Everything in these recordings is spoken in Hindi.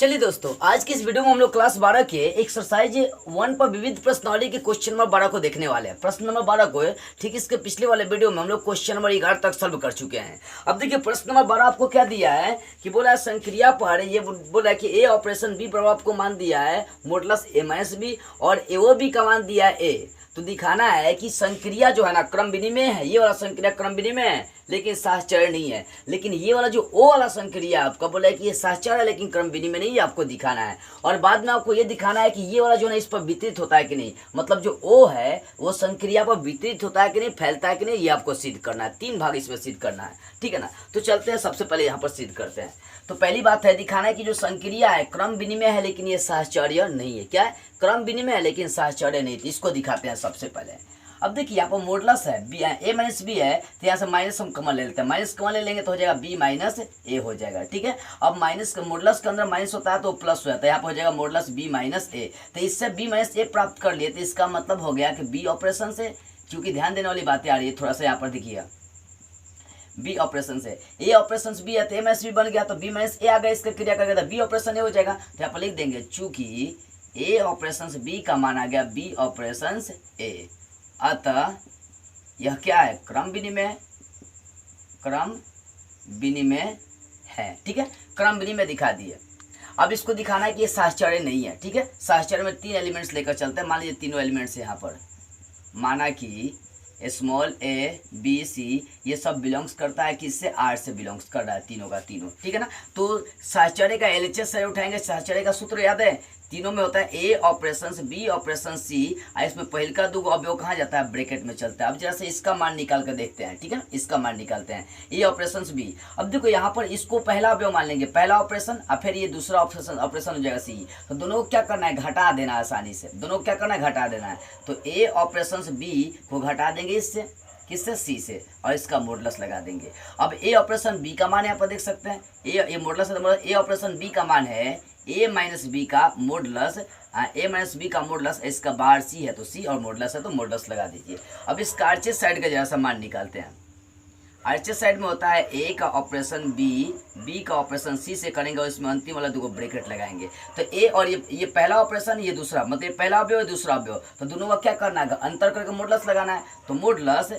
चलिए दोस्तों, आज की इस वीडियो में हम लोग क्लास 12 के एक्सरसाइज 1 पर विविध प्रश्नावली के क्वेश्चन नंबर 12 को देखने वाले हैं। प्रश्न नंबर 12 को ठीक इसके पिछले वाले वीडियो में हम लोग क्वेश्चन नंबर 11 तक सॉल्व कर चुके हैं। अब देखिए प्रश्न नंबर 12 आपको क्या दिया है कि बोला है संक्रिया पर ये बोला है कि ए ऑपरेशन बी पर आपको मान दिया है मॉडुलस ए माइनस बी और एओ बी का मान दिया है ए। तो दिखाना है कि संक्रिया जो है ना क्रम विनिमय है, ये वाला संक्रिया क्रम विनिमय है लेकिन साहचर्य नहीं है। लेकिन ये वाला जो ओ वाला संक्रिया आपका बोला है कि ये साहचर्य है लेकिन क्रम विनिमय नहीं, ये आपको दिखाना है। और बाद में आपको ये दिखाना है कि ये वाला जो है ना इस पर वितरित होता है कि नहीं, मतलब जो ओ है वो संक्रिया पर वितरित होता है कि नहीं, फैलता है कि नहीं, ये आपको सिद्ध करना है। 3 भाग इसमें सिद्ध करना है, ठीक है ना। तो चलते हैं, सबसे पहले यहाँ पर सिद्ध करते हैं। तो पहली बात है दिखाना है कि जो संक्रिया है क्रम विनिमय है लेकिन ये साहचर्य नहीं है। क्या है? क्रम विनिमय है लेकिन साहचर्य नहीं। तो इसको दिखाते हैं सबसे पहले। अब देखिए यहाँ पर मॉडुलस है बी, ए माइनस बी है, तो यहाँ से माइनस हम कॉमन ले लेते हैं। माइनस कॉमन ले लेंगे तो हो जाएगा बी माइनस ए हो जाएगा, ठीक है। अब माइनस मॉडुलस के अंदर माइनस होता है तो प्लस हो जाता है, यहाँ पर हो जाएगा मॉडुलस बी माइनस ए। तो इससे बी माइनस ए प्राप्त कर लिए, तो इसका मतलब हो गया कि बी ऑपरेशन से, क्योंकि ध्यान देने वाली बातें आ रही है थोड़ा सा यहाँ पर देखिए, बी ऑपरेशन से ए ऑपरेशन बी है तो ए माइनस बी बन गया, तो बी माइनस ए आ गया, इसका क्रिया कर गया, बी ऑपरेशन ए हो जाएगा। तो यहाँ पर लिख देंगे चूंकि ए ऑपरेशन बी का मान आ गया बी ऑपरेशन ए, अतः यह क्या है? क्रम विनिमय, क्रम विनिमय है, ठीक है। क्रम विनिमय दिखा दिए। अब इसको दिखाना है कि ये साहचर्य नहीं है, ठीक है। साहचर्य में 3 एलिमेंट्स लेकर चलते हैं। मान लीजिए तीनों एलिमेंट्स यहाँ पर, माना कि स्मॉल ए बी सी ये सब बिलोंग्स करता है किससे? आर से बिलोंग्स कर रहा है, तीनों का तीनों, ठीक है ना। तो साहचर्य का एलएचएस से उठाएंगे। साहचर्य का सूत्र याद है, तीनों में होता है ए ऑपरेशन बी ऑपरेशन सी, इसमें पहल का 2 अवयव कहाँ जाता है? ब्रैकेट में चलता है। अब जैसे इसका मान निकाल कर देखते हैं, ठीक है ना। इसका मान निकालते हैं ए ऑपरेशन बी। अब देखो यहाँ पर इसको पहला अवयव मान लेंगे, पहला ऑपरेशन, और फिर ये दूसरा ऑपरेशन हो जाएगा सी। तो दोनों को क्या करना है? घटा देना है आसानी से। दोनों को क्या करना है? घटा देना है। तो ए ऑपरेशन बी को घटा देंगे इससे, किससे? सी से, और इसका मॉडुलस लगा देंगे। अब ए ऑपरेशन बी का मान यहाँ पर देख सकते हैं, ए मॉडुलस, ए ऑपरेशन बी का मान है ए माइनस बी का मॉडुलस, ए माइनस बी का मॉडुलस, इसका बार सी है तो सी और मॉडुलस है तो मॉडुलस लगा दीजिए। अब इसका आरचेस साइड का जैसा मान निकालते हैं। आरचेस साइड में होता है ए का ऑपरेशन बी का ऑपरेशन सी से करेंगे और इसमें अंतिम वाला 2 ब्रैकेट लगाएंगे। तो ए और ये पहला ऑपरेशन, ये दूसरा, मतलब पहला अवयव दूसरा अवयव, तो दोनों का क्या करना है? अंतर करके मॉडुलस लगाना है। तो मॉडुलस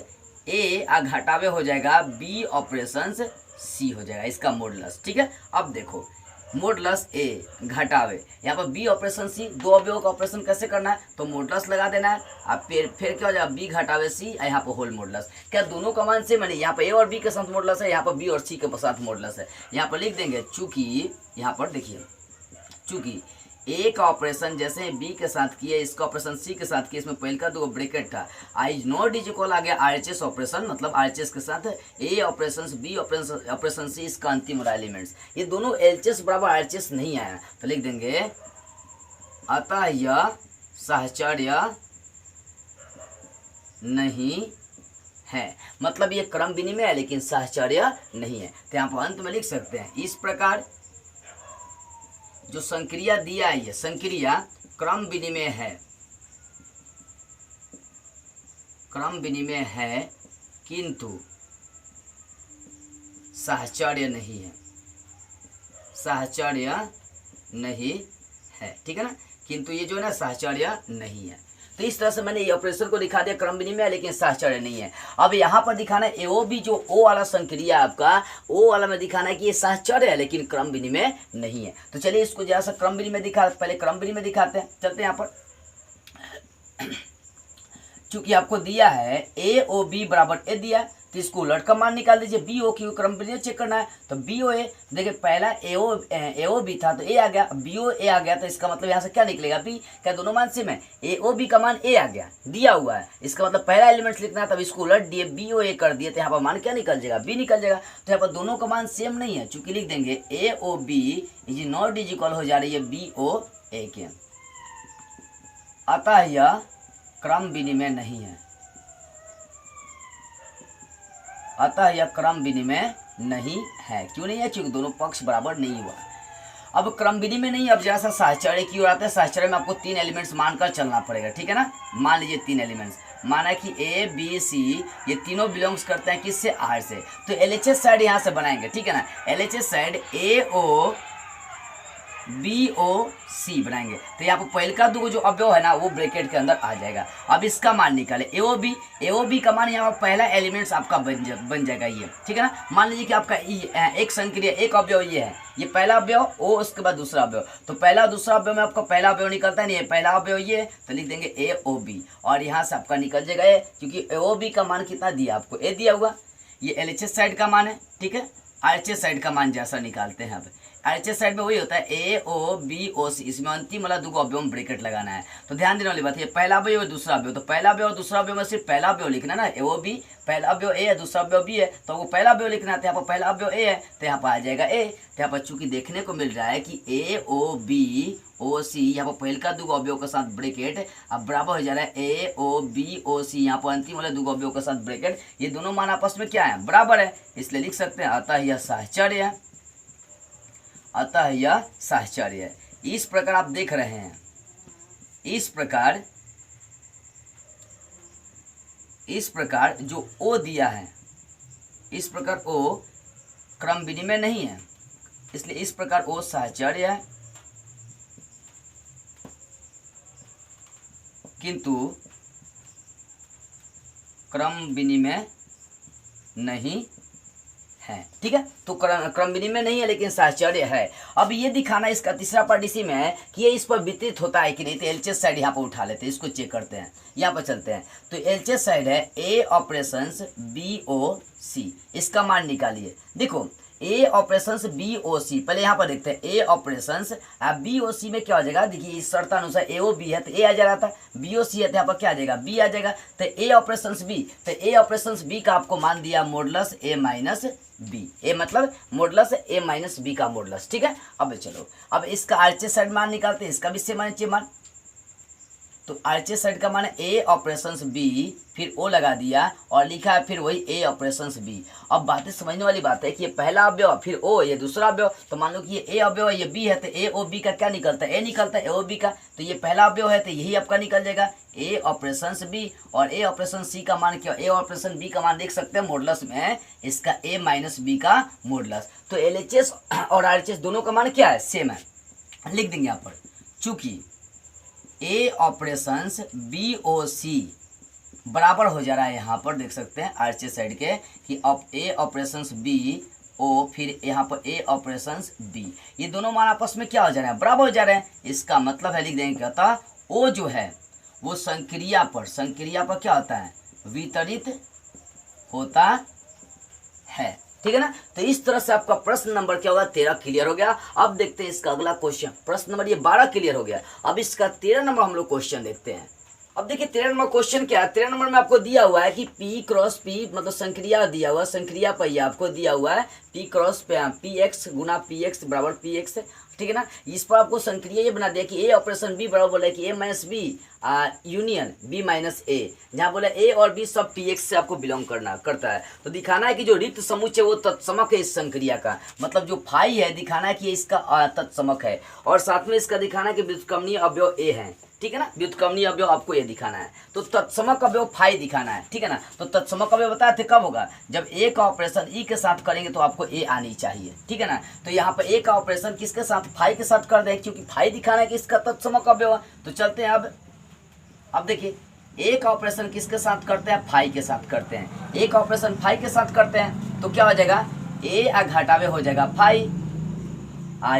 ए घटावे हो जाएगा बी ऑपरेशन सी हो जाएगा, इसका मॉडुलस, ठीक है। अब देखो मॉडुलस ए घटावे, यहाँ पर बी ऑपरेशन सी, 2 अवयवों का ऑपरेशन कैसे करना है? तो मॉडुलस लगा देना है। अब फिर क्या हो जाएगा? बी घटावे सी, यहाँ पर होल मॉडुलस। क्या दोनों का मान सेम है? यहाँ पर ए और बी के साथ मॉडुलस है, यहाँ पर बी और सी के साथ मॉडुलस है। यहाँ पर लिख देंगे चूंकि, यहाँ पर देखिए चूंकि ए का ऑपरेशन जैसे बी के साथ किए, इसका ऑपरेशन सी के साथ किए, इसमें पहले का 2 ब्रैकेट था, आई नॉट इज इक्वल आ गया आरएचएस ऑपरेशन, मतलब आरएचएस के साथ ए ऑपरेशन बी ऑपरेशन सी, इसका अंतिम वाला एलिमेंट्स, ये दोनों एलएचएस बराबर आरएचएस नहीं आया। तो लिख देंगे अतः यह साहचर्य नहीं है, मतलब ये क्रम विनिमय है लेकिन साहचर्य नहीं है। तो यहाँ पर अंत में लिख सकते हैं इस प्रकार जो संक्रिया दिया है, ये संक्रिया क्रम विनिमय है, क्रम विनिमय है किंतु साहचर्य नहीं है, साहचर्य नहीं है, ठीक है ना। किंतु ये जो है ना साहचर्य नहीं है। तो इस तरह से मैंने ये ऑपरेशन को दिखा दिया, क्रम विनिमय है लेकिन साहचर्य नहीं है। अब यहाँ पर दिखाना है एओ बी, जो ओ वाला संक्रिया आपका, ओ वाला में दिखाना है कि ये साहचर्य है लेकिन क्रम विनिमय नहीं है। तो चलिए इसको जरा सा क्रम विनिमय दिखा, पहले क्रम विनिमय दिखाते हैं। चलते हैं यहाँ पर, चूंकि आपको दिया है ए ओ बी बराबर ए दिया, तो इसको उलट का मान निकाल दीजिए। बी ओ की क्रम विनिमय चेक करना है, तो बी ओ ए, देखिए पहला ए ओ बी था तो ए आ गया, बी ओ ए आ गया, तो इसका मतलब यहाँ से क्या निकलेगा? बी। क्या दोनों मान सेम है? ए ओ बी का मान ए आ गया, दिया हुआ है, इसका मतलब पहला एलिमेंट लिखना है, तब इसको उलट दिए, बी ओ ए कर दिए, तो यहाँ पर मान क्या निकल जाएगा? बी निकल जाएगा। तो यहाँ पर दोनों का मान सेम नहीं है, चूंकि लिख देंगे A O B is not is equal हो जा रही है बी ओ ए के, अतः यह क्रम विनिमय नहीं है, अतः यह क्रम विनिमय नहीं है। क्यों नहीं है? क्योंकि दोनों पक्ष बराबर नहीं हुआ। अब क्रम विनिमय नहीं, अब जैसा साहचर्य की ओर आता है, साहचर्य में आपको 3 एलिमेंट्स मानकर चलना पड़ेगा, ठीक है ना। मान लीजिए 3 एलिमेंट्स, माना कि ए बी सी ये तीनों बिलोंग्स करते हैं किससे? आर से। तो एलएचएस साइड यहाँ से बनाएंगे, ठीक है ना। एलएचएस साइड ए ओ BOC बनाएंगे तो यहाँ पर पहले का दो जो अवयव है ना वो ब्रैकेट के अंदर आ जाएगा। अब इसका मान निकाले AOB का मान यहाँ पर पहला एलिमेंट्स आपका बन जाएगा ये, ठीक है ना। मान लीजिए कि आपका एक संक्रिया एक अवयव ये है, ये पहला अवयव O, उसके बाद दूसरा अवयव, तो पहला दूसरा अवयव में आपका पहला अवयव निकलता है नहीं है, पहला अवयव ये तो लिख देंगे AOB और यहाँ से आपका निकल जाएगा A, क्योंकि AOB का मान कितना दिया आपको A दिया हुआ, ये LHS साइड का मान है, ठीक है। RHS साइड का मान जैसा निकालते हैं अब RHS साइड में वही होता है AOBOC, इसमें अंतिम वाला दो अवयव ब्रैकेट लगाना है। तो ध्यान देने वाली बात है पहला अवयव और दूसरा अवयव, तो पहला अवयव और दूसरा अवयव में सिर्फ पहला अवयव लिखना ना, AOB पहला अवयव A है दूसरा अवयव B है, तो वो पहला अवयव लिखना है, तो यहाँ पर पहला अवयव A है तो यहाँ पर आ जाएगा A। तो यहाँ पर चूंकि देखने को मिल रहा है कि AOBOC यहाँ पर पहले का दो अवयव के साथ ब्रैकेट अब बराबर हो जा रहा है AOBOC, यहाँ पर अंतिम वाले दो अवयव के साथ ब्रैकेट, ये दोनों मान आपस में क्या है बराबर है, इसलिए लिख सकते हैं अतः यह साहचर्य है, अतः यह साहचर्य है। इस प्रकार आप देख रहे हैं, इस प्रकार जो O दिया है, इस प्रकार O क्रम विनिमय नहीं है, इसलिए इस प्रकार O साहचर्य है किंतु क्रम विनिमय नहीं है, ठीक है। तो क्रम विनिमय नहीं है लेकिन साहचर्य है। अब ये दिखाना इसका तीसरा पार्ट इसी में है कि ये इस पर वितरित होता है कि नहीं, तो LHS साइड यहाँ पर उठा लेते हैं, इसको चेक करते हैं, यहाँ पर चलते हैं। तो LHS साइड है A ऑपरेशंस BOC, इसका मान निकालिए। देखो A ऑपरेशंस BOC, पहले यहाँ पर देखते हैं A ऑपरेशंस BOC में क्या हो जाएगा, देखिए इस शर्तानुसार AOB है तो A आ जा रहा था, BOC है तो यहाँ पर क्या आ जाएगा B आ जाएगा, तो A ऑपरेशंस B, तो A ऑपरेशंस B का आपको मान दिया modulus A minus B, A मतलब मॉडुलस A माइनस B का मॉडुलस, ठीक है। अब चलो अब इसका RHS साइड मान निकालते हैं, इसका भी सेम मान, तो RHS साइड का मान A ऑपरेशंस B फिर O लगा दिया और लिखा है फिर वही A ऑपरेशंस B। अब बातें समझने वाली बात है कि ये पहला अवयव फिर O ये दूसरा अवयव, तो मान लो कि ये A अवयव है ये B है तो AOB का क्या निकलता है A निकलता है AOB का, तो ये पहला अवयव है तो यही आपका निकल जाएगा A ऑपरेशंस B और A ऑपरेशन C का मान क्या, A ऑपरेशन B का मान देख सकते हैं मॉडुलस में इसका A माइनस B का मॉडुलस। तो LHS और RHS दोनों का मान क्या है सेम है, लिख देंगे यहाँ पर चूंकि A ऑपरेशंस BOC बराबर हो जा रहा है, यहाँ पर देख सकते हैं RHS साइड के कि A ऑपरेशंस BO फिर यहाँ पर A ऑपरेशंस B, ये दोनों मान आपस में क्या हो जा रहे हैं बराबर हो जा रहे हैं। इसका मतलब है लिख देंगे कहता O जो है वो संक्रिया पर क्या होता है वितरित होता है, ठीक है ना। तो इस तरह से आपका प्रश्न नंबर क्या होगा 13 क्लियर हो गया। अब देखते हैं इसका अगला क्वेश्चन, प्रश्न नंबर ये 12 क्लियर हो गया। अब इसका 13 नंबर हम लोग क्वेश्चन देखते हैं। अब देखिए 13 नंबर क्वेश्चन क्या है, 13 नंबर में आपको दिया हुआ है कि P क्रॉस P मतलब संक्रिया दिया हुआ, संक्रिया पहिया आपको दिया हुआ है P क्रॉस PX गुना PX बराबर PX, ठीक है ना। इस पर आपको संक्रिया ये बना दिया कि A ऑपरेशन B बराबर बोला कि A minus B union B minus A, जहाँ बोला A और B सब PX से आपको बिलोंग करता है। तो दिखाना है कि जो रिक्त समुच्चय वो तत्समक है इस संक्रिया का, मतलब जो फाई है दिखाना है कि इसका तत्समक है, और साथ में इसका दिखाना है कि व्युत्क्रमणीय अवयव A है, ठीक है ना। व्युत्क्रमणीय अवयव आपको ये दिखाना है, तो तत्समक अवयव फाई दिखाना है, ठीक है ना। तो तत्समक अवयव बताए थे कब होगा, जब A का ऑपरेशन E के साथ करेंगे तो आपको A आनी चाहिए, ठीक है ना। तो यहाँ पर A का ऑपरेशन किसके साथ फाई के साथ कर दें, क्योंकि फाई दिखाना है कि इसका तत्समक अवयव है। तो चलते हैं अब देखिए A का ऑपरेशन किसके साथ करते हैं फाई के साथ करते हैं, A का ऑपरेशन फाई के साथ करते हैं तो क्या हो जाएगा A घटावे हो जाएगा फाई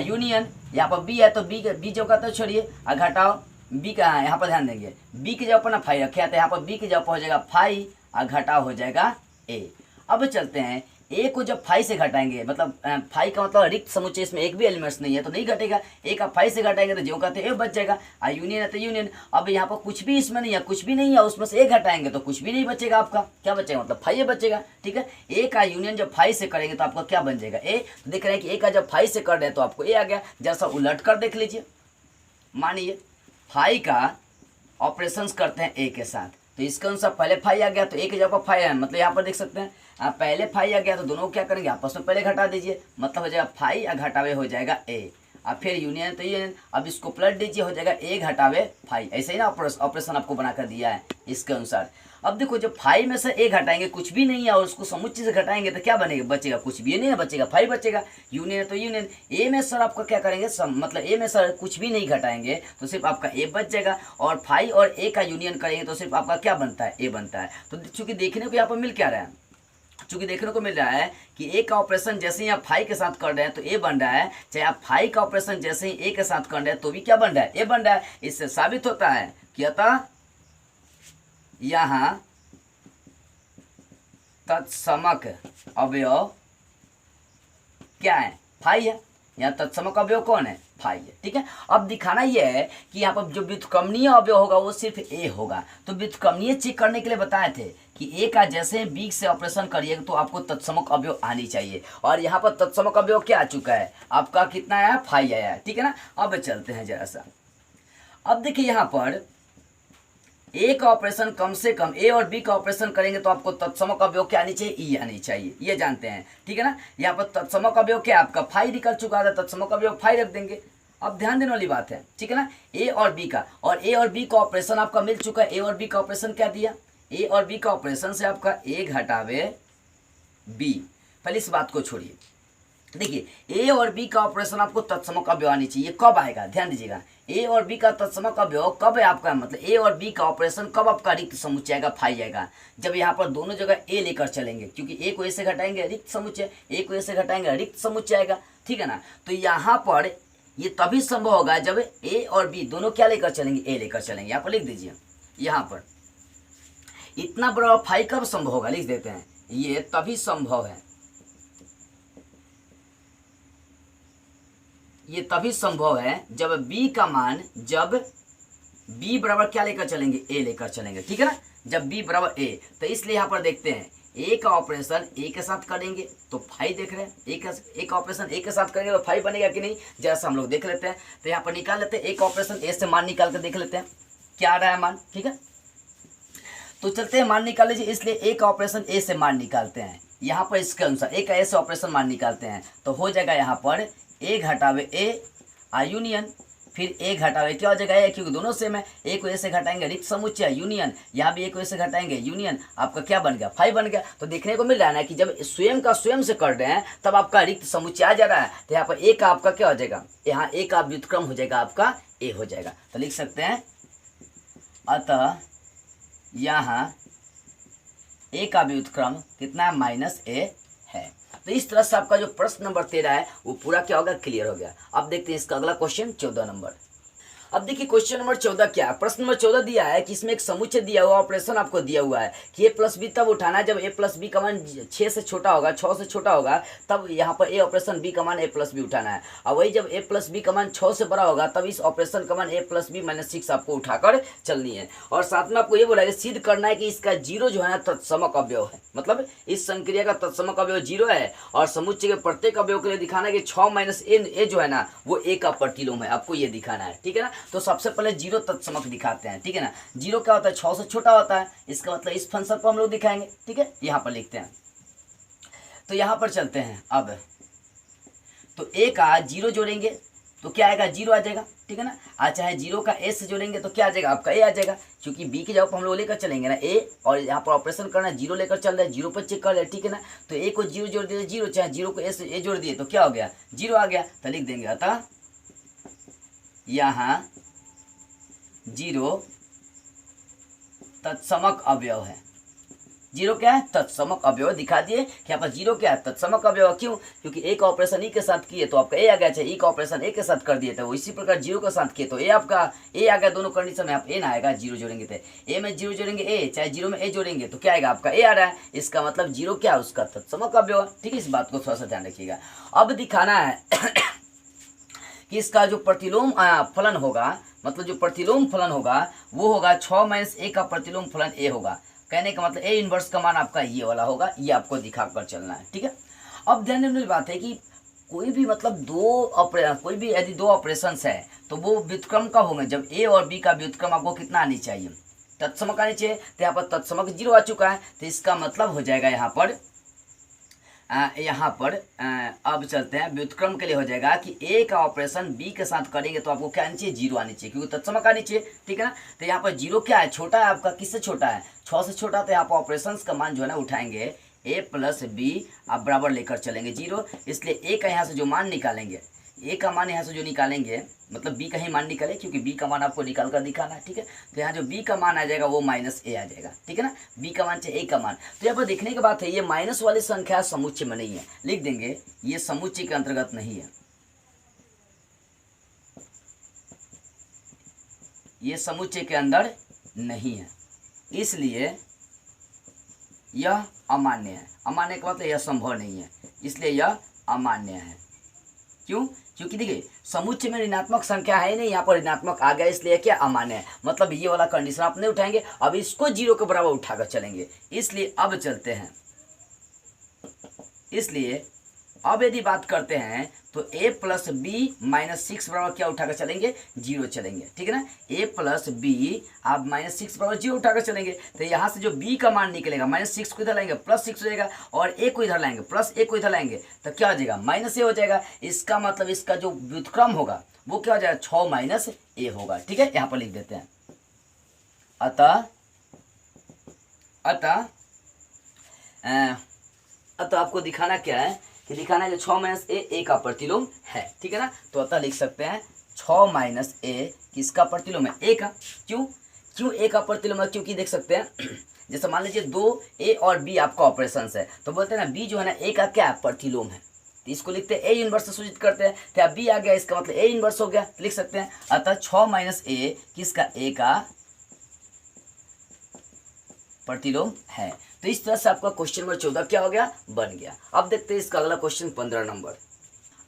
यूनियन, यहाँ पर B है तो B जो कहते हैं छोड़िए घटाओ B का, यहाँ पर ध्यान देंगे B की जगह पर ना फाई रखे हैं तो यहाँ पर B की जगह पर हो जाएगा फाई घटाव हो जाएगा A। अब चलते हैं A को जब फाई से घटाएंगे, मतलब फाई का मतलब रिक्त समुच्चय, इसमें एक भी एलिमेंट्स नहीं है तो नहीं घटेगा, A का फाई से घटाएंगे तो जो कहते हैं A बच जाएगा, यूनियन है तो यूनियन। अब यहाँ पर कुछ भी इसमें नहीं है, कुछ भी नहीं है, उसमें से A घटाएंगे तो कुछ भी नहीं बचेगा, आपका क्या बचेगा मतलब फाई बचेगा, ठीक है। A का यूनियन जब फाई से करेंगे तो आपका क्या बन जाएगा A, तो देख रहे हैं कि A का जब फाई से कर रहे हैं तो आपको A आ गया। जैसा उलट कर देख लीजिए, मानिए फाई का ऑपरेशन करते हैं A के साथ, तो इसके अनुसार पहले फाई आ गया तो A की जगह पर फाई है, मतलब यहाँ पर देख सकते हैं पहले फाई आ गया तो दोनों क्या करेंगे आपस में पहले घटा दीजिए, मतलब हो जाएगा फाई घटावे हो जाएगा A, अब फिर यूनियन तो यूनियन, अब इसको पलट दीजिए हो जाएगा A घटावे फाई, ऐसे ही ना ऑपरेशन आपको बनाकर दिया है इसके अनुसार। अब देखो जब फाइव में से ए घटाएंगे कुछ भी नहीं है और उसको समुच्चय से घटाएंगे तो क्या बनेगा, बचेगा कुछ भी नहीं है, बचेगा फाइव बचेगा। यूनियन है तो यूनियन, ए में सर आपका क्या करेंगे मतलब ए में सर कुछ भी नहीं घटाएंगे तो सिर्फ आपका ए बच जाएगा, और फाइव और ए का यूनियन करेंगे तो सिर्फ आपका क्या बनता है, ए बनता है। तो चूंकि देखने को यहाँ पर मिल क्या रहा है, चूंकि देखने को मिल रहा है कि ए का ऑपरेशन जैसे ही आप फाइव के साथ कर रहे हैं तो ए बन रहा है, चाहे आप फाइव का ऑपरेशन जैसे ही ए के साथ कर रहे हैं तो भी क्या बन रहा है, ए बन रहा है। इससे साबित होता है कि अतः यहाँ तत्समक अवयव क्या है, फाइव है। यहाँ तत्समक अवयव कौन है, फाइव है। ठीक है, अब दिखाना यह है कि यहाँ पर जो व्युत्क्रमणीय अवयव होगा वो सिर्फ ए होगा। तो व्युत्क्रमणीय चेक करने के लिए बताए थे कि ए का जैसे बी से ऑपरेशन करिएगा तो आपको तत्समक अवयव आनी चाहिए, और यहाँ पर तत्समक अवयव क्या आ चुका है आपका, कितना आया, फाइव आया है। ठीक है ना, अब चलते हैं जरा सा। अब देखिए यहाँ पर ए का ऑपरेशन कम से कम ए और बी का ऑपरेशन करेंगे तो आपको तत्समक अवयव क्या आनी चाहिए, ई आनी चाहिए, ये जानते हैं। ठीक है ना, यहाँ पर तत्समक अवयव क्या आपका फाइव निकल चुका है, तत्समक अवयव फाइव रख देंगे। अब ध्यान देने वाली बात है, ठीक है ना, ए और बी का, और ए और बी का ऑपरेशन आपका मिल चुका है। ए और बी का ऑपरेशन क्या दिया, ए और बी का ऑपरेशन से आपका ए घटावे बी। पहले इस बात को छोड़िए, देखिए ए और बी का ऑपरेशन आपको तत्समक अवयव आनी चाहिए, कब आएगा, ध्यान दीजिएगा। ए और बी का तत्समक अवयव कब है आपका, मतलब ए और बी का ऑपरेशन कब आपका रिक्त समुच्चय आएगा, फाइव आएगा, जब यहाँ पर दोनों जगह ए लेकर चलेंगे, क्योंकि ए को ए से घटाएंगे रिक्त समुच्चय, ए को ए से घटाएंगे रिक्त समुच्चय आएगा। ठीक है ना, तो यहाँ पर ये तभी संभव होगा जब ए और बी दोनों क्या लेकर चलेंगे, ए लेकर चलेंगे। यहाँ पर लिख दीजिए, यहाँ पर इतना बड़ा फाइव कब संभव होगा, लिख देते हैं, ये तभी संभव है, ये तभी संभव है जब b का मान, जब b बराबर क्या लेकर चलेंगे, a लेकर चलेंगे। ठीक है ना, जब b बराबर a, तो इसलिए यहाँ पर देखते हैं a का ऑपरेशन a के साथ करेंगे तो 5 देख रहे हैं, a का ऑपरेशन a के साथ करेंगे तो 5 बनेगा कि नहीं, जैसा हम लोग देख लेते हैं। तो यहाँ पर निकाल लेते हैं a का ऑपरेशन a से मान निकाल कर देख लेते हैं क्या आ रहा है मान। ठीक है, तो चलते हैं मान निकाल लीजिए, इसलिए a का ऑपरेशन a से मान निकालते हैं। यहाँ पर इसके अनुसार a का a से ऑपरेशन मान निकालते हैं तो हो जाएगा यहाँ पर ए घटावे ए यूनियन, फिर ए घटावे क्या हो जाएगा ए, क्योंकि दोनों सेम है, ए को ए से घटाएंगे रिक्त समुच्चय यूनियन, यहाँ भी ए को ए से घटाएंगे यूनियन, आपका क्या बन गया, फाइव बन गया। तो देखने को मिल रहा है ना कि जब स्वयं का स्वयं से कर रहे हैं तब आपका रिक्त समुच्चय आ जा रहा है, तो यहाँ पर ए का आपका क्या हो जाएगा, यहाँ ए का व्युत्क्रम हो जाएगा आपका ए हो जाएगा। तो लिख सकते हैं अतः यहाँ ए का व्युत्क्रम कितना है, माइनस ए है। तो इस तरह से आपका जो प्रश्न नंबर 13 है वो पूरा क्या होगा, क्लियर हो गया। अब देखते हैं इसका अगला क्वेश्चन 14 नंबर। अब देखिए क्वेश्चन नंबर 14 क्या है, प्रश्न नंबर 14 दिया है कि इसमें एक समुच्चय दिया हुआ, ऑपरेशन आपको दिया हुआ है कि ए प्लस बी तब उठाना है जब ए प्लस बी का मान 6 से छोटा होगा, 6 से छोटा होगा, तब यहाँ पर ए ऑपरेशन बी का मान ए प्लस बी उठाना है। और वही जब ए प्लस बी का मान 6 से बड़ा होगा तब इस ऑपरेशन का मान ए प्लस बी माइनस 6 आपको उठाकर चलनी है। और साथ में आपको ये बोला है सिद्ध करना है कि इसका जीरो जो है ना तत्समक अवयव है, मतलब इस संक्रिया का तत्समक अवयव जीरो है, और समुच्चय के प्रत्येक अवयव के लिए दिखाना है कि 6 माइनस ए जो है ना वो ए का प्रतिलोम है, आपको ये दिखाना है। ठीक है ना, तो सबसे पहले जीरो तत्समक दिखाते हैं। ठीक है ना, जीरो क्या होता है, 6 से छोटा होता है, इसका मतलब इस फंक्शन को हम लोग दिखाएंगे। ठीक है, यहाँ पर लिखते हैं, तो यहाँ पर चलते हैं। अब तो ए का जीरो जोड़ेंगे तो क्या आएगा, जीरो आ जाएगा। ठीक है ना, आज चाहे जीरो का ए से जोड़ेंगे तो क्या आ जाएगा, आपका ए आ जाएगा, क्योंकि बी की जगह पर हम लोग लेकर चलेंगे ना ए, और यहाँ पर ऑपरेशन करना है, जीरो लेकर चल रहे हैं, जीरो पर चेक कर रहे हैं। ठीक है ना, तो ए को जीरो जोड़ दिए जीरो, चाहे जीरो को ए से ए जोड़ दिए तो क्या हो गया, जीरो आ गया। तो लिख देंगे अतः यहाँ जीरो तत्समक अवयव है। जीरो क्या है, तत्समक अवयव दिखा दिए कि यहाँ पर जीरो क्या है, तत्समक अवयव। क्यों, क्योंकि ए का ऑपरेशन ई के साथ किए तो आपका ए आ गया, चाहे ई का ऑपरेशन ए के साथ कर दिए तो इसी प्रकार जीरो के साथ किए तो ए आपका ए आ गया। दोनों कंडीशन में आप ए ना आएगा, जीरो जोड़ेंगे तो ए में जीरो जोड़ेंगे ए, चाहे जीरो में ए जोड़ेंगे तो क्या आएगा, आपका ए आ रहा है। इसका मतलब जीरो क्या है, उसका तत्समक अवयव। ठीक है, इस बात को थोड़ा सा ध्यान रखिएगा। अब दिखाना है कि इसका जो प्रतिलोम फलन होगा, मतलब जो प्रतिलोम फलन होगा वो होगा 6 माइनस ए का प्रतिलोम फलन ए होगा। कहने का मतलब ए इनवर्स का मान आपका ये वाला होगा, ये आपको दिखा कर चलना है। ठीक है, अब ध्यान देने वाली बात है कि कोई भी मतलब कोई भी यदि दो ऑपरेशंस है तो वो व्युत्क्रम कब होंगे, जब ए और बी का व्युत्क्रम आपको कितना आनी चाहिए, तत्समक आनी चाहिए। तो यहाँ पर तत्समक जीरो आ चुका है, तो इसका मतलब हो जाएगा यहाँ पर यहाँ पर अब चलते हैं व्युत्क्रम के लिए हो जाएगा कि ए का ऑपरेशन बी के साथ करेंगे तो आपको क्या आनी चाहिए, जीरो आनी चाहिए, क्योंकि तत्समक आनी चाहिए, ठीक है ना। तो यहाँ पर जीरो क्या है, छोटा है आपका, किससे छोटा है, 6 से छोटा। तो यहाँ पर ऑपरेशन का मान जो है ना उठाएंगे ए प्लस बी आप बराबर लेकर चलेंगे जीरो, इसलिए ए का यहाँ से जो मान निकालेंगे, ए का मान यहाँ से जो निकालेंगे मतलब बी का ही मान निकाले, क्योंकि बी का मान आपको निकाल कर दिखाना है, ठीक है। तो यहाँ जो बी का मान आ जाएगा वो माइनस ए आ जाएगा, ठीक है ना। बी का मान चाहे ए का मान। तो यहाँ पर देखने की बात है ये माइनस वाली संख्या समुच्चय में नहीं है, लिख देंगे ये समुच्चय के अंतर्गत नहीं है, ये समुच्चय के अंदर नहीं है, इसलिए यह अमान्य है। अमान्य का मतलब यह संभव नहीं है, इसलिए यह अमान्य है। क्यों, क्योंकि देखिए समुच्चय में ऋणात्मक संख्या है नहीं, यहाँ पर ऋणात्मक आ गया, इसलिए क्या अमान्य है। मतलब ये वाला कंडीशन आप नहीं उठाएंगे, अब इसको जीरो के बराबर उठाकर चलेंगे। इसलिए अब चलते हैं, इसलिए अब यदि बात करते हैं तो a प्लस बी माइनस 6 बराबर क्या उठाकर चलेंगे, जीरो चलेंगे, ठीक है ना। a प्लस बी आप माइनस 6 बराबर जीरो उठाकर चलेंगे। तो यहाँ से जो b का मान निकलेगा माइनस 6 को इधर लाएंगे प्लस 6 हो जाएगा, और a को इधर लाएंगे प्लस a को इधर लाएंगे तो क्या हो जाएगा, माइनस a हो जाएगा। इसका मतलब इसका जो व्युत्क्रम होगा वो क्या हो जाएगा, 6 माइनस a होगा, ठीक है। यहाँ पर लिख देते हैं अतः आपको दिखाना क्या है कि दिखाना है जो 6 माइनस ए का प्रतिलोम है, ठीक है ना। तो अतः लिख सकते हैं 6 माइनस ए किसका प्रतिलोम है, ए का। क्यों ए का प्रतिलोम है, क्योंकि देख सकते हैं जैसे मान लीजिए 2 ए और बी आपका ऑपरेशन है, तो बोलते हैं ना बी जो है ना ए का क्या प्रतिलोम है, तो इसको लिखते हैं ए इनवर्स से सूचित करते हैं। तो अब बी आ गया, इसका मतलब ए इनवर्स हो गया, लिख सकते हैं अतः 6 माइनस ए किसका, ए का प्रतिलोम है। तो इस तरह से आपका क्वेश्चन नंबर 14 क्या हो गया, बन गया। अब देखते हैं इसका अगला क्वेश्चन 15 नंबर।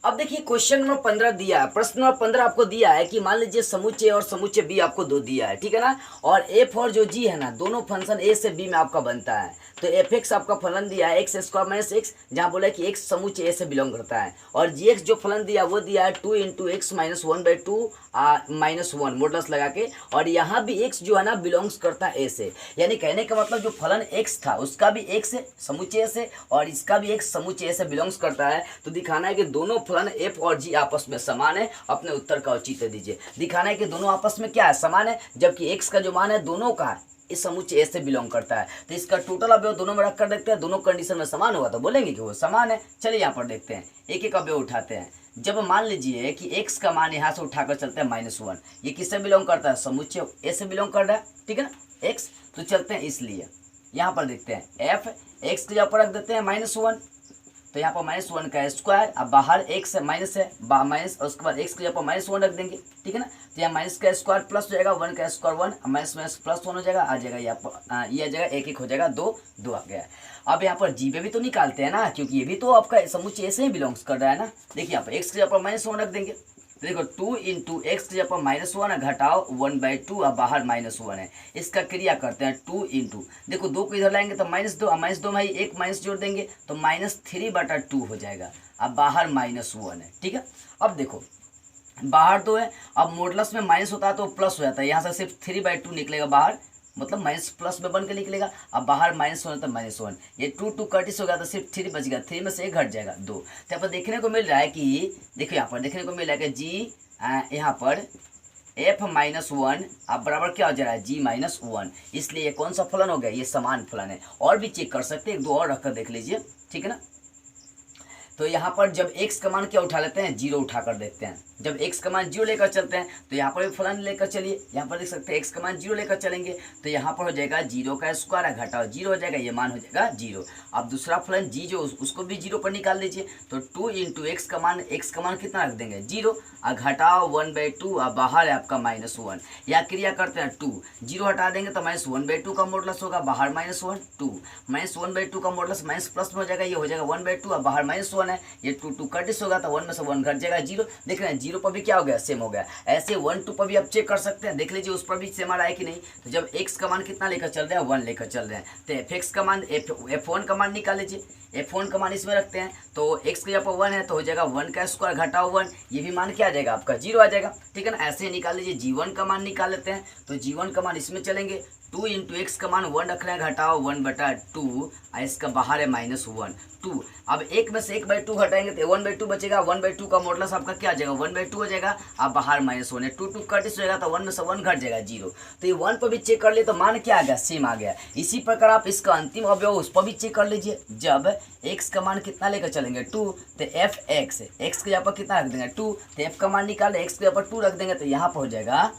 अब देखिए क्वेश्चन नंबर 15 दिया है, प्रश्न नंबर 15 आपको दिया है कि मान लीजिए समुच्चय और समुच्चय बी आपको दो दिया है, ठीक है ना। और एफ और जो जी है ना दोनों फंक्शन ए से बी में आपका बनता है। तो एफ एक्स आपका फलन दिया है एक्स स्क्वायर माइनस एक्स, जहाँ बोला है कि एक्स समुच्चय ए से बिलोंग करता है, और जी एक्स जो फलन दिया वो दिया है 2 into x minus 1/2 minus 1 modulus लगा के, और यहाँ भी एक्स जो है ना बिलोंग्स करता है ए से। यानी कहने का मतलब जो फलन एक्स था उसका भी एक्स से समुच्चय से, और इसका भी एक्स समुच्चय से बिलोंग्स करता है। तो दिखाना है कि दोनों फलन एफ और जी आपस में समान है। अपने उत्तर का औचित्य दीजिए। दिखाना है कि दोनों आपस में क्या है, समान है, जबकि एक्स का जो मान है दोनों का इस समुच्चय ए से बिलोंग करता है। तो इसका टोटल अवयव दोनों में रख कर देखते हैं, दोनों कंडीशन में समान होगा तो बोलेंगे कि वो समान है। चलिए यहाँ पर देखते हैं, एक एक अवयव उठाते हैं। जब मान लीजिए कि x का मान यहाँ से उठाकर चलते हैं -1, ये किससे बिलोंग करता है, समुच्चय ए से बिलोंग कर रहा है, ठीक है ना x। तो चलते हैं इसलिए यहाँ पर देखते हैं f x के ऊपर रख देते हैं -1, तो यहाँ पर -1 का स्क्वायर, अब बाहर x माइनस है माइनस, और उसके बाद x के ऊपर -1 रख देंगे, ठीक है ना। तो यहाँ माइनस का स्क्वायर प्लस हो जाएगा, 1 का स्क्वायर 1, माइनस माइनस प्लस 1 हो जाएगा, आ जाएगा ये आ जाएगा 1 1 हो जाएगा, 2 आ गया। अब यहाँ पर जी भी तो निकालते हैं ना, क्योंकि ये भी तो आपका समुच्चय ऐसे ही बिलोंग्स कर रहा है ना। देखिए यहाँ पर x के ऊपर -1 रख देंगे, तो देखो 2 इंटू एक्स के ऊपर -1 घटाओ 1/2, अब बाहर -1 है। इसका क्रिया करते हैं 2 इंटू, देखो 2 को इधर लाएंगे तो -2, -2 में एक माइनस जोड़ देंगे तो -3/2 हो जाएगा, अब बाहर -1 है, ठीक है। अब देखो बाहर 2 है, अब मॉडुलस में माइनस होता है तो प्लस हो जाता है, यहाँ से सिर्फ 3/2 निकलेगा बाहर, मतलब माइनस प्लस में बन के निकलेगा। अब बाहर -1 तो -1, ये 2 कटिस हो गया तो सिर्फ 3 बच गया, 3 में से 1 घट जाएगा 2। तो यहाँ पर देखने को मिल रहा है कि देखिए यहाँ पर देखने को मिल रहा है कि जी यहाँ पर f-1 अब बराबर क्या हो जा रहा है, g-1, इसलिए ये कौन सा फलन हो गया, ये समान फलन है। और भी चेक कर सकते हैं, 1 2 और रखकर देख लीजिए, ठीक है ना। तो यहाँ पर जब x का मान क्या उठा लेते हैं, 0 उठा कर देखते हैं। जब x का मान 0 लेकर चलते हैं तो यहाँ पर भी फलन लेकर चलिए, यहाँ पर देख सकते हैं x का मान 0 लेकर चलेंगे तो यहाँ पर हो जाएगा 0 का स्क्वायर घटाओ 0 हो जाएगा, ये मान हो जाएगा 0। अब दूसरा फलन g जो उसको भी 0 पर निकाल लीजिए, तो 2 इंटू x का मान कितना रख देंगे 0, और घटाओ 1/2, अब बाहर है आपका -1। या क्रिया करते हैं 2 0 हटा देंगे तो -1/2 का मॉडुलस होगा, बाहर -1 2 -1/2 का मॉडुलस माइनस प्लस में हो जाएगा, ये हो जाएगा 1/2, अब बाहर -1 1 है, ये 2 2 कटिस होगा तो 1 में से 1 घट जाएगा 0। देख रहे हैं 0 पर भी क्या हो गया, सेम हो गया। ऐसे 1 2 पर भी आप चेक कर सकते हैं, देख लीजिए उस पर भी सेम आ रहा है कि नहीं। तो जब x का मान कितना लेकर चल रहे हैं, 1 लेकर चल रहे हैं, तो fx का मान f1 का मान निकाल लीजिए। f1 का मान इसमें रखते हैं तो x के यहाँ पर 1 है तो हो जाएगा 1 का स्क्वायर घटाओ 1, ये भी मान क्या आ जाएगा आपका 0 आ जाएगा, ठीक है ना। ऐसे ही निकाल लीजिए, g1 का मान निकाल लेते हैं, तो g1 का मान इसमें चलेंगे, 2 इंटू एक्स का मान 1 रख रहे हैं, घटाओ 1/2, इसका बाहर है -1 2। अब 1 में से 1/2 घटाएंगे तो 1/2 बचेगा, 1/2 का मॉडुलस आपका क्या आ जाएगा 1/2 हो जाएगा। अब बाहर -1 है, 2 2 कट जाएगा तो 1 में से 1 घट जाएगा 0। तो ये 1 पर भी चेक कर लिए तो मान क्या आ गया, सेम आ गया। इसी प्रकार आप इसका अंतिम अवयव उस पर भी चेक कर लीजिए। जब x का मान कितना लेकर चलेंगे 2, तो fx x के यहाँ पर कितना रख देंगे 2, तो f का मान निकाले, x के यहाँ पर 2 रख देंगे तो यहाँ पर हो जाएगा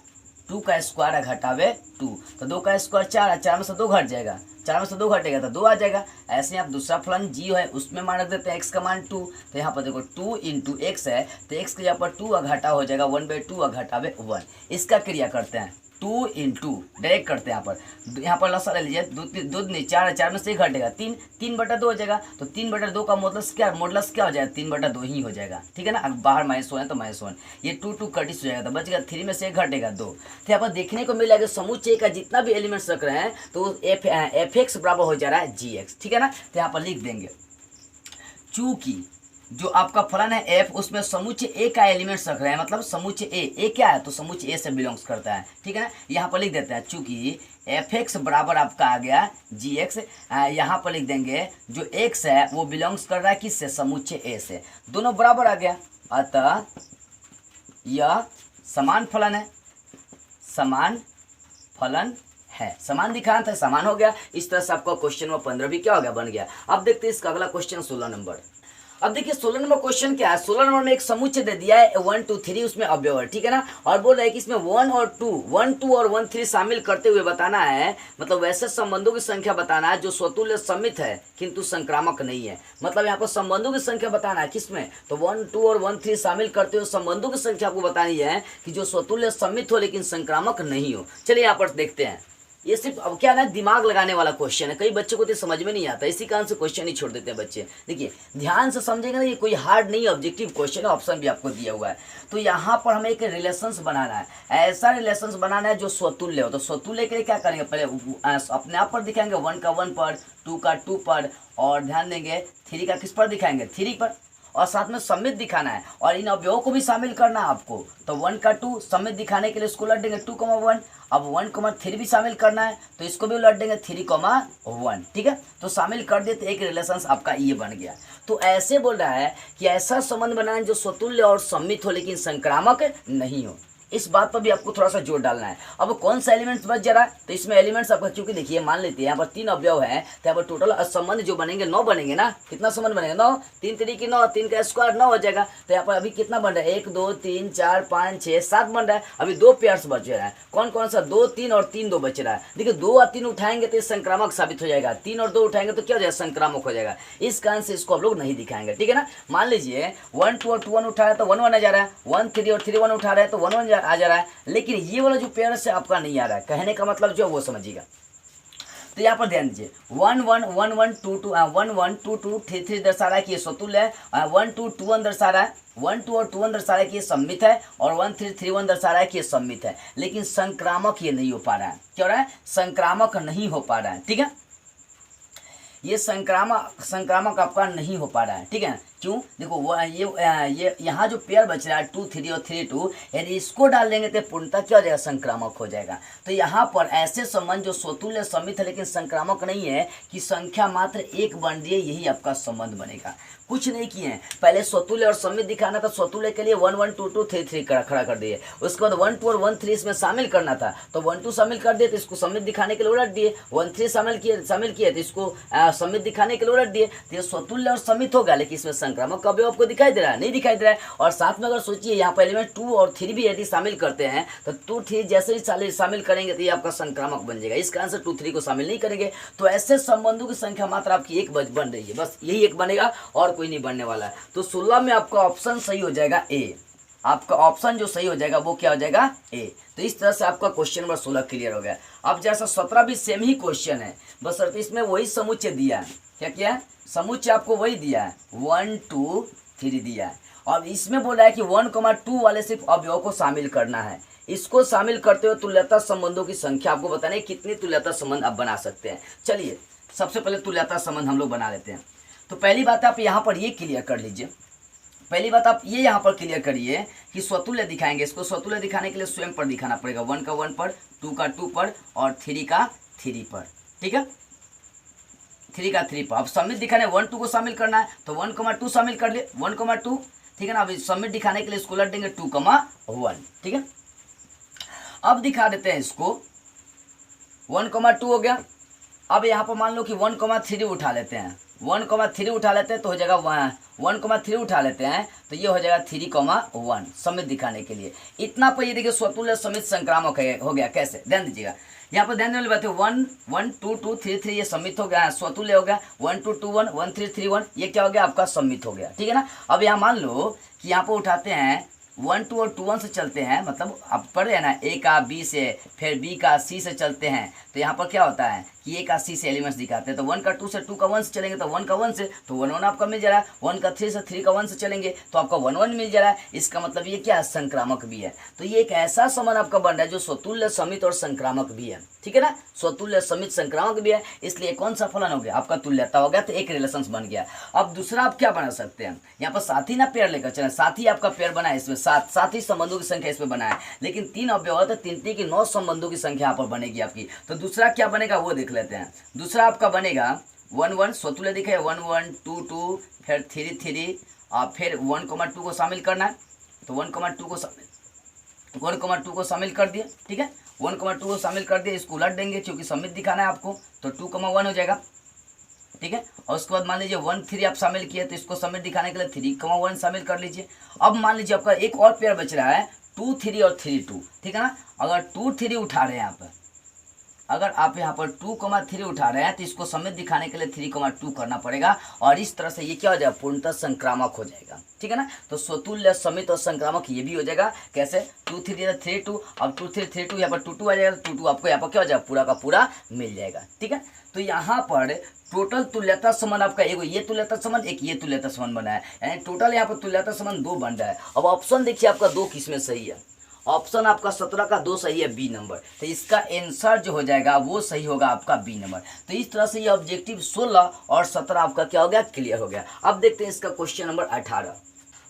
2 का स्क्वायर घटावे 2, तो 2 का स्क्वायर 4 है, 4 में से 2 घट जाएगा, 4 में से 2 घटेगा तो 2 आ जाएगा। ऐसे आप दूसरा फलन जी है उसमें मान रख देते हैं x का मान 2, तो यहाँ पर देखो 2 इंटू एक्स है तो x के यहाँ पर 2 घटा हो जाएगा 1/2 घटावे 1। इसका क्रिया करते हैं 2 इंटू डायरेक्ट करते हैं यहाँ पर लसा ले लीजिए, दूध नहीं 4 है, 4 में से 1 घटेगा 3, 3/2 हो जाएगा, तो 3/2 का मॉडुलस क्या हो जाएगा 3/2 ही हो जाएगा, ठीक है ना। अब बाहर -1 है तो -1, ये 2 2 कटिस हो जाएगा तो बच गया 3 में से 1 घटेगा 2। तो यहाँ पर देखने को मिलेगा कि समुच्चय का जितना भी एलिमेंट्स रख रहे हैं तो fx बराबर हो जा रहा है gx, ठीक है ना। तो यहाँ पर लिख देंगे चूंकि जो आपका फलन है f उसमें समुच्चय a का एलिमेंट्स रख रहे हैं, मतलब समुच्चय a क्या है तो समुच्चय a से बिलोंग्स करता है, ठीक है ना। यहाँ पर लिख देते हैं चूंकि fx बराबर आपका आ गया gx, यहाँ पर लिख देंगे जो x है वो बिलोंग्स कर रहा है किससे, समुच्चय a से, दोनों बराबर आ गया, अतः यह समान फलन है, समान फलन है, समान दिखाना था समान हो गया। इस तरह से आपका क्वेश्चन नंबर 15 भी क्या हो गया, बन गया। अब देखते हैं इसका अगला क्वेश्चन 16 नंबर। अब देखिए 16 नंबर क्वेश्चन क्या है, 16 नंबर में एक समुच्चय दे दिया है 1 2 3 उसमें अवयव है, ठीक है ना। और बोल रहा है कि इसमें 1 2 और 1 3 शामिल करते हुए बताना है, मतलब वैसे संबंधों की संख्या बताना है जो स्वतुल्य समित है किंतु संक्रामक नहीं है। मतलब यहाँ पर संबंधों की संख्या बताना है किसमें, तो 1 2 और 1 3 शामिल करते हुए संबंधों की संख्या आपको बतानी है कि जो स्वतुल्य समित हो लेकिन संक्रामक नहीं हो। चलिए यहाँ पर देखते हैं, ये सिर्फ अब क्या ना दिमाग लगाने वाला क्वेश्चन है, कई बच्चों को तो समझ में नहीं आता, इसी कारण से क्वेश्चन ही छोड़ देते हैं बच्चे। देखिए ध्यान से समझेंगे ना, ये कोई हार्ड नहीं ऑब्जेक्टिव क्वेश्चन है, ऑप्शन भी आपको दिया हुआ है। तो यहाँ पर हमें एक रिलेशंस बनाना है, ऐसा रिलेशंस बनाना है जो स्वतुल्य हो। तो स्वतुल्य के लिए क्या करेंगे, पहले अपने आप पर दिखाएंगे 1 का 1 पर, 2 का 2 पर, और ध्यान देंगे 3 का किस पर दिखाएंगे 3 पर, और साथ में समित दिखाना है और इन अवयवों को भी शामिल करना है आपको। तो 1 का 2 समित दिखाने के लिए इसको उलट देंगे 2,1, अब 1,3 भी शामिल करना है तो इसको भी उलट देंगे 3,1, ठीक है। तो शामिल कर दिए तो एक रिलेशंस आपका ये बन गया। तो ऐसे बोल रहा है कि ऐसा संबंध बनाना जो स्वतुल्य और समित हो लेकिन संक्रामक नहीं हो, इस बात पर भी आपको थोड़ा सा जोर डालना है। अब कौन सा एलिमेंट्स बच जा रहा है, तो इसमें एलिमेंट्स आपका क्योंकि देखिए मान लेते हैं यहाँ पर 3 अवयव है तो यहाँ पर टोटल संबंध जो बनेंगे 9 बनेंगे ना। कितना संबंध बनेगा 9, 3 3 की 9, 3 का स्क्वायर 9 हो जाएगा। तो यहाँ पर अभी कितना बन रहा है 1 2 3 4 5 6 7 बन रहा है। अभी 2 पेयर्स बच रहा है, कौन कौन सा 2 3 और 3 2 बच रहा है। देखिए 2 और 3 उठाएंगे तो संक्रामक साबित हो जाएगा, 3 और 2 उठाएंगे तो क्या हो जाएगा संक्रामक हो जाएगा। इस कारण से इसको आप लोग नहीं दिखाएंगे, ठीक है ना। मान लीजिए 1 2 और 2 1 उठा रहा है तो 1 1 आ जा रहा है, 1 3 और 3 1 उठा रहा है तो 1 1 आ जा रहा है, लेकिन ये वाला जो पेयर से आपका नहीं आ रहा है। कहने का मतलब जो वो समझिएगा। तो यहाँ पर ध्यान दीजिए 1 1 1 1 2 2 1 1 2 2 3 3 दर्शा रहा है कि ये स्वतुल्य है, 1 2 2 1 दर्शा रहा है, 1 2 और 2 1 दर्शा रहा है कि ये सम्मित है, और 1 3 3 1 दर्शा रहा है कि ये सम्मित है, लेकिन संक्रामक ये नहीं हो पा रहा है। क्या हो रहा है, संक्रामक नहीं हो पा रहा है, ठीक है। ये संक्रामक आपका नहीं हो पा रहा है, ठीक है। क्यों, देखो वो ये यहाँ जो पेयर बच रहा है 2 3 और 3 2, यदि इसको डाल देंगे तो पूर्णतः क्या हो जाएगा संक्रामक हो जाएगा। तो यहाँ पर ऐसे संबंध जो स्वतुल्य समित है लेकिन संक्रामक नहीं है कि संख्या मात्र 1 बन रही है, यही आपका संबंध बनेगा। कुछ नहीं किए हैं, पहले स्वतुल्य और समित दिखाना था, स्वतुल्य के लिए 1 1 2 2 3 3 खड़ा कर दिए। उसके बाद 1 2 और 1 3 इसमें शामिल करना था तो 1 2 शामिल कर दिए तो इसको समित दिखाने के लिए उलट दिए, 1 3 शामिल किए तो इसको समित दिखाने के लिए उलट दिए। तो ये स्वतुल्य और समित हो गया, लेकिन इसमें संक्रामक का अवयव आपको दिखाई दे रहा है, नहीं दिखाई दे रहा है। और साथ में अगर सोचिए यहाँ पर एलिमेंट 2 और 3 भी यदि शामिल करते हैं तो 2 3 जैसे ही शामिल करेंगे तो ये आपका संक्रामक बन जाएगा। इस कारण से 2 3 को शामिल नहीं करेंगे। तो ऐसे संबंधों की संख्या मात्र आपकी 1 बन रही है, बस यही 1 बनेगा और कोई नहीं बनने वाला है। तो 16 में आपका ऑप्शन सही हो जाएगा ए। आपका ऑप्शन जो सही हो जाएगा वो क्या हो जाएगा, ए। तो इस तरह से आपका क्वेश्चन नंबर 16 क्लियर हो गया। अब जैसा 17 भी सेम ही क्वेश्चन है, बस इसमें वही समुच्चय दिया है। क्या किया है, समुच्चय आपको वही दिया है, 1 2 3 दिया है। और इसमें बोला है कि 1,2 वाले सिर्फ अवयव को शामिल करना है। इसको शामिल करते हुए तुल्यता संबंधों की संख्या आपको बताना है कितनी तुल्यता संबंध आप बना सकते हैं। चलिए सबसे पहले तुल्यता संबंध हम लोग बना लेते हैं। तो पहली बात आप यहाँ पर ये क्लियर कर लीजिए, पहली बात आप ये यहाँ पर क्लियर करिए कि स्वतुल्य दिखाएंगे। इसको स्वतुल्य दिखाने के लिए स्वयं पर दिखाना पड़ेगा, 1 का 1 पर, 2 का 2 पर और 3 का 3 पर। ठीक है, 3 का 3 पर। अब समित दिखाने 1 2 को शामिल करना है तो 1,2 शामिल कर लिए, 1,2। ठीक है ना, अब समिट दिखाने के लिए इसको उलट देंगे 2,1। ठीक है, अब दिखा देते हैं इसको 1,2 हो गया। अब यहाँ पर मान लो कि 1,3 उठा लेते हैं, 1,3 उठा लेते हैं तो हो जाएगा 1,3 उठा लेते हैं तो ये हो जाएगा 3,1 समित दिखाने के लिए। इतना पर ये देखिए स्वतुल्य समित संक्रामक हो गया। कैसे, ध्यान दीजिएगा, यहाँ पर ध्यान देने वाली बात है, 1 1 2 2 3 3 ये समित हो गया, स्वतुल्य हो गया। 1 2 2 1 1 3 3 1 ये क्या हो गया, आपका समित हो गया। ठीक है ना। अब यहाँ मान लो कि यहाँ पर उठाते हैं 1 2 और 2 1 से चलते हैं, मतलब आप पढ़ रहे हैं ना, ए का बी से, फिर बी का सी से चलते हैं तो यहाँ पर क्या होता है कि ए का सी से एलिमेंट्स दिखाते हैं। तो 1 का 2 से, 2 का 1 से चलेंगे तो 1 का 1 से, तो 1 1 आपका मिल जा रहा है। 1 का 3 से, 3 का 1 से चलेंगे तो आपका 1 1 मिल जा रहा है। इसका मतलब ये क्या है, संक्रामक भी है। तो ये एक ऐसा संबंध आपका बन रहा है जो स्वतुल्य समित और संक्रामक भी है। ठीक है ना, स्वतुल्य समित संक्रामक भी है, इसलिए कौन सा फलन हो गया, आपका तुल्यता हो गया। तो एक रिलेशन बन गया। अब दूसरा आप क्या बना सकते हैं, यहाँ पर साथी ना पेयर लेकर चले, साथी आपका पेयर बना है, इसमें साथी संबंधों की संख्या इसमें बना है, लेकिन 3 अवयव है तो 3 की 9 संबंधों की संख्या यहाँ पर बनेगी आपकी। तो दूसरा क्या बनेगा वो देख लेते हैं। दूसरा आपका बनेगा 1 1 स्वतुल्य दिखे, 1 1 2 2 फिर 3 3 और फिर 1,2 को शामिल करना है तो 1,2 को शामिल कर दिए। ठीक है, 1,2 को शामिल कर दिए, इसको उलट देंगे क्योंकि समित दिखाना है आपको, तो 2,1 हो जाएगा। ठीक है, और उसके बाद मान लीजिए 1 3 आप शामिल किए तो इसको समिट दिखाने के लिए 3,1 शामिल कर लीजिए। अब मान लीजिए आपका एक और पेयर बच रहा है 2 3 और 3 2। ठीक है ना, अगर 2 3 उठा रहे हैं यहाँ पर, अगर आप यहाँ पर 2,3 उठा रहे हैं तो इसको समित दिखाने के लिए 3,2 करना पड़ेगा और इस तरह से ये क्या हो जाएगा, पूर्णतः संक्रामक हो जाएगा। ठीक है ना, तो स्वतुल्य समित और संक्रामक ये भी हो जाएगा। कैसे, 2 3 3 2, अब 2 3 3 2 यहाँ पर 2 2 आ जाएगा, 2 2 आपको यहाँ पर क्या हो जाएगा, पूरा का पूरा मिल जाएगा। ठीक है, तो यहाँ पर टोटल तुल्यता संबंध आपका एक ये तुल्यता संबंध, एक ये तुल्यता संबंध बना है, यानी टोटल यहाँ पर तुल्यता संबंध 2 बन रहा है। अब ऑप्शन देखिए आपका 2 किसमें सही है, ऑप्शन आपका 17 का 2 सही है, बी नंबर। तो इसका आंसर जो हो जाएगा वो सही होगा आपका बी नंबर। तो इस तरह से ये ऑब्जेक्टिव 16 और 17 आपका क्या हो गया, क्लियर हो गया। अब देखते हैं इसका क्वेश्चन नंबर 18।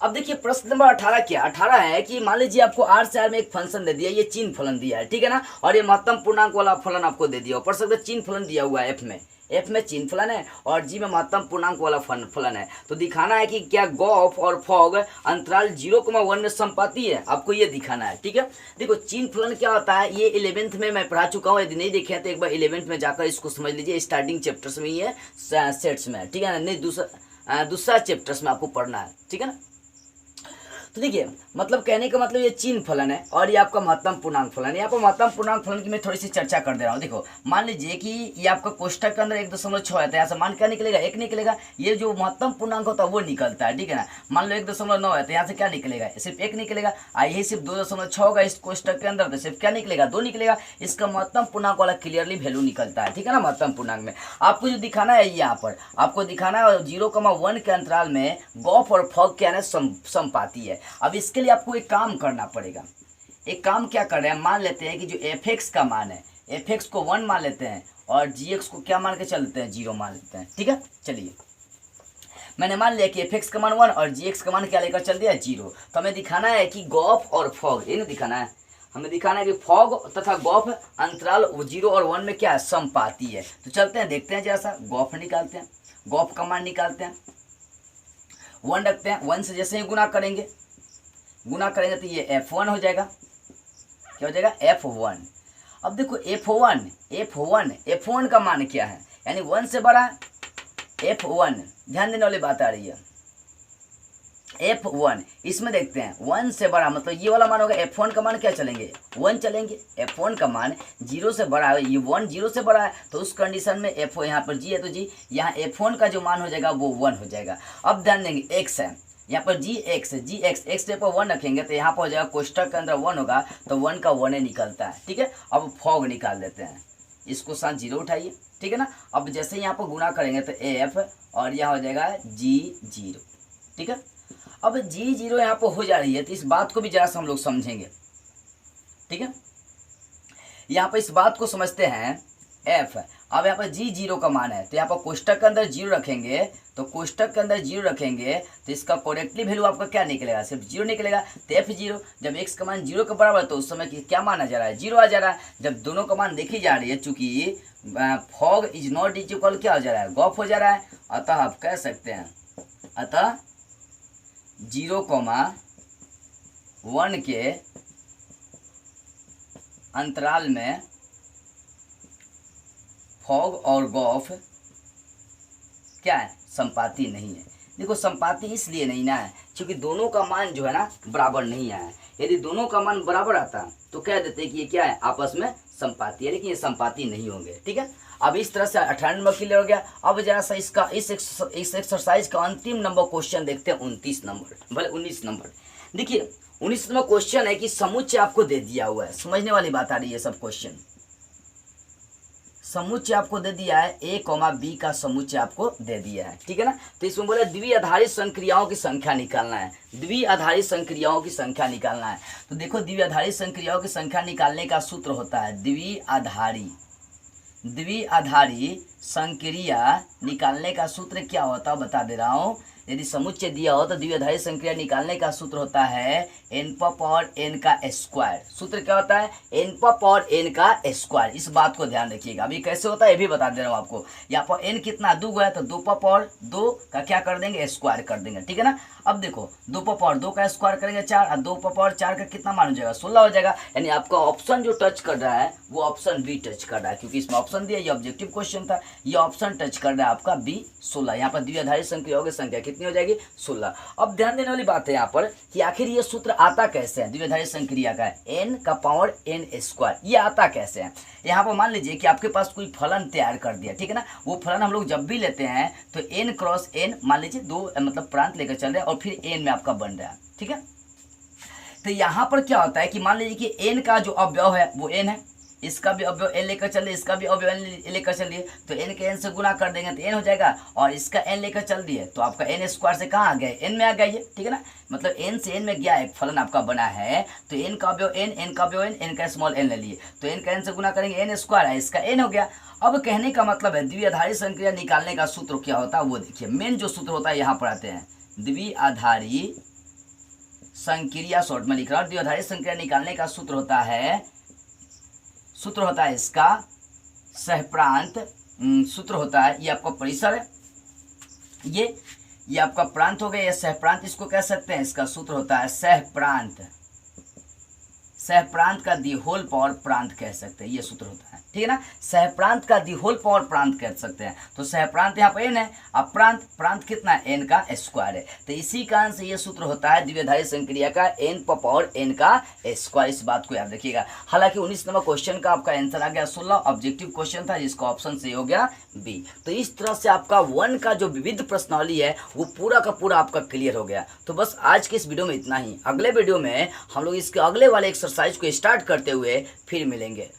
अब देखिए प्रश्न नंबर 18 क्या 18 है कि मान लीजिए आपको R से R में एक फंक्शन दे दिया, ये चिन्ह फलन दिया है। ठीक है ना, और ये महत्तम पूर्णांक वाला फलन आपको दे दिया, ऊपर से चिन्ह फलन दिया हुआ है, एफ में चिन्ह फलन है और जी में महत्तम पूर्णांक वाला फलन है। तो दिखाना है कि क्या गॉफ और फॉग अंतराल 0,1 में संपाती है, आपको ये दिखाना है। ठीक है, देखो चिन्ह फलन क्या होता है, ये 11th में मैं पढ़ा चुका हूँ, यदि नहीं देखे तो एक बार 11th में जाकर इसको समझ लीजिए, स्टार्टिंग चैप्टर्स में ही है, सेट्स में। ठीक है ना, नहीं दूसरा चैप्टर्स में आपको पढ़ना है। ठीक है ना, तो देखिए मतलब कहने का मतलब ये चिन्ह फलन है और ये आपका महत्तम पूर्णांक फलन है। यहाँ पर महत्तम पूर्णांक फलन की मैं थोड़ी सी चर्चा कर दे रहा हूँ। देखो मान लीजिए कि ये आपका कोष्ठक के अंदर 1.6 है, तो यहाँ से मान क्या निकलेगा, 1 निकलेगा। ये जो महत्तम पूर्णांक होता है वो निकलता है। ठीक है ना, मान लो 1.9 है तो यहाँ से क्या निकलेगा, सिर्फ 1 निकलेगा। यही सिर्फ 2.6 होगा इस कोष्ठक के अंदर, तो सिर्फ क्या निकलेगा, 2 निकलेगा। इसका महत्तम पूर्णांक वाला क्लियरली वैल्यू निकलता है। ठीक है ना, महत्तम पूर्णांक में आपको जो दिखाना है, यहाँ पर आपको दिखाना है 0,1 के अंतराल में गॉफ और फॉग क्या है संपाती है। अब इसके लिए आपको एक काम करना पड़ेगा। एक काम क्या कर रहे हैं, मान लेते हैं कि जो fx का मान है, fx को 1 मान लेते हैं और gx को क्या मान के चलते हैं, 0 मान लेते हैं। ठीक है, चलिए मैंने मान लिया कि fx का मान 1 और gx का मान क्या लेकर चल दिया, 0। तो हमें दिखाना है कि गॉफ और फॉग, ये नहीं दिखाना है, हमें दिखाना है कि फॉग तथा गॉफ अंतराल 0 और 1 में क्या है, संपाती है। तो चलते हैं देखते हैं, जैसा गॉफ निकालते हैं, गॉफ का मान निकालते हैं, 1 रखते हैं, 1 से जैसे ही गुना करेंगे तो ये f1 हो जाएगा। क्या हो जाएगा, f1। अब देखो f1 का मान क्या है, यानी 1 से बड़ा f1, ध्यान देने वाली बात आ रही है। f1 इसमें देखते हैं 1 से बड़ा मतलब ये वाला मान होगा, f1 का मान क्या चलेंगे, 1 चलेंगे। f1 का मान 0 से बड़ा है, ये 1 0 से बड़ा है, तो उस कंडीशन में f यहाँ पर g है तो g, यहाँ f1 का जो मान हो जाएगा वो 1 हो जाएगा। अब ध्यान देंगे x है, यहाँ पर जी एक्स एक्स जब 1 रखेंगे तो यहाँ पर हो जाएगा कोष्टक के अंदर 1 होगा तो 1 का 1 निकलता है। ठीक है, अब फॉग निकाल देते हैं, इसको साथ 0 उठाइए। ठीक है ना, अब जैसे यहाँ पर गुना करेंगे तो एफ और यह हो जाएगा G0। ठीक है, अब G0 यहाँ पर हो जा रही है तो इस बात को भी जरा सा हम लोग समझेंगे। ठीक है, यहाँ पर इस बात को समझते हैं एफ। अब यहाँ पर G0 का मान है तो यहाँ पर कोष्टक के अंदर 0 रखेंगे, तो कोष्टक के अंदर 0 रखेंगे तो इसका करेक्टली वैल्यू आपका क्या निकलेगा, सिर्फ 0 निकलेगा। तो F0 जब x का मान 0 के बराबर है तो उस समय क्या मान आ जा रहा है, 0 आ जा रहा है। जब दोनों का मान देखी जा रही है, चूंकि फॉग इज नॉट इक्वल क्या हो जा रहा है, गॉफ हो जा रहा है, अतः आप कह सकते हैं अतः 0,1 के अंतराल में फॉग और गॉफ क्या है, संपाती नहीं है। देखो संपाती इसलिए नहीं ना है क्योंकि दोनों का मान जो है ना बराबर नहीं आया है। यदि दोनों का मान बराबर आता तो कह देते कि ये क्या है, आपस में संपाती है, लेकिन ये संपाती नहीं होंगे। ठीक है, अब इस तरह से 18 नंबर क्लियर हो गया। अब जरा सा इसका इस एक्सरसाइज का अंतिम नंबर क्वेश्चन देखते हैं, 29 नंबर, भले 19 नंबर। देखिए 19 नंबर क्वेश्चन है कि समुच्चय आपको दे दिया हुआ है, समझने वाली बात आ रही है। सब क्वेश्चन समुच्चय आपको दे दिया है, a, b का समुच्चय आपको दे दिया है। ठीक है ना, तो इसमें बोले द्विआधारित संक्रियाओं की संख्या निकालना है, द्विआधारित संक्रियाओं की संख्या निकालना है। तो देखो द्विआधारित संक्रियाओं की संख्या निकालने का सूत्र होता है द्विआधारी संक्रिया निकालने का सूत्र क्या होता है बता दे रहा हूँ। यदि समुच्चय दिया हो तो द्विआधारी संक्रिया निकालने का सूत्र होता है n का स्क्वायर। सूत्र क्या होता है, n का स्क्वायर। इस बात को ध्यान रखिएगा। अभी कैसे होता है ये भी बता दे रहा हूँ आपको। यहाँ पर n कितना 2 है तो 2 का क्या कर देंगे, स्क्वायर कर देंगे। ठीक है ना, अब देखो 2 का स्क्वायर करेंगे 4 और 2 का कितना मान हो जाएगा, 16 हो जाएगा। यानी आपका ऑप्शन जो टच कर रहा है वो ऑप्शन बी टच कर रहा है, क्योंकि इसमें ऑप्शन दिया, ये ऑब्जेक्टिव क्वेश्चन था, ये ऑप्शन टच कर रहा है आपका बी 16। यहाँ पर द्विआधारी संक्रियाओं की संख्या कितनी हो जाएगी, 16। अब ध्यान देने वाली बात है यहाँ पर कि आखिर ये सूत्र आता कैसे है, द्विआधारी संक्रिया का n का पावर n स्क्वायर, ये आता कैसे है। यहाँ पर मान लीजिए कि आपके पास कोई फलन तैयार कर दिया। ठीक है ना, वो फलन हम लोग जब भी लेते हैं तो n क्रॉस n मान लीजिए 2 मतलब प्रांत लेकर चल रहे हैं और फिर n में आपका बन रहा है। ठीक है, तो यहाँ पर क्या होता है कि मान लीजिए कि n का जो अवयव है वो n है, इसका भी अवयव n लेकर चल रही है, इसका भी अवयव n लेकर चल रही है, तो n के n से गुना कर देंगे तो n हो जाएगा, और इसका n लेकर चल रही है तो आपका n स्क्वायर से कहाँ आ गया, n में आ गया ये। ठीक है ना, मतलब n से n में गया एक फलन आपका बना है, तो n का अवयव n का अवयव n का स्मॉल n ले लिए, तो n का n से गुना करेंगे n स्क्वायर है, इसका n हो गया। अब कहने का मतलब है द्विआधारी संक्रिया निकालने का सूत्र क्या होता है वो देखिए। मेन जो सूत्र होता है यहाँ पर आते हैं, द्विआधारी संक्रिया, शॉर्ट में लिख रहा हूँ, द्विआधारी संक्रिया निकालने का सूत्र होता है इसका सहप्रांत सूत्र होता है। ये आपका परिसर है, ये आपका प्रांत हो गया, ये सहप्रांत इसको कह सकते हैं। इसका सूत्र होता है सहप्रांत का दी होल पावर प्रांत कह सकते हैं, ये सूत्र होता है। ठीक है ना, सहप्रांत का दी होल पावर प्रांत कह सकते हैं। तो सहप्रांत यहाँ पर n है, अब प्रांत कितना है, n का स्क्वायर है, तो इसी कारण से ये सूत्र होता है द्विआधारी संक्रिया का n पावर n का स्क्वायर। इस बात को याद रखिएगा। हालांकि 19 नंबर क्वेश्चन का आपका आंसर आ गया 16, ऑब्जेक्टिव क्वेश्चन था जिसका ऑप्शन से हो गया बी। तो इस तरह से आपका 1 का जो विविध प्रश्नावली है वो पूरा का पूरा आपका क्लियर हो गया। तो बस आज के इस वीडियो में इतना ही। अगले वीडियो में हम लोग इसके अगले वाले एक्सरसाइज को स्टार्ट करते हुए फिर मिलेंगे।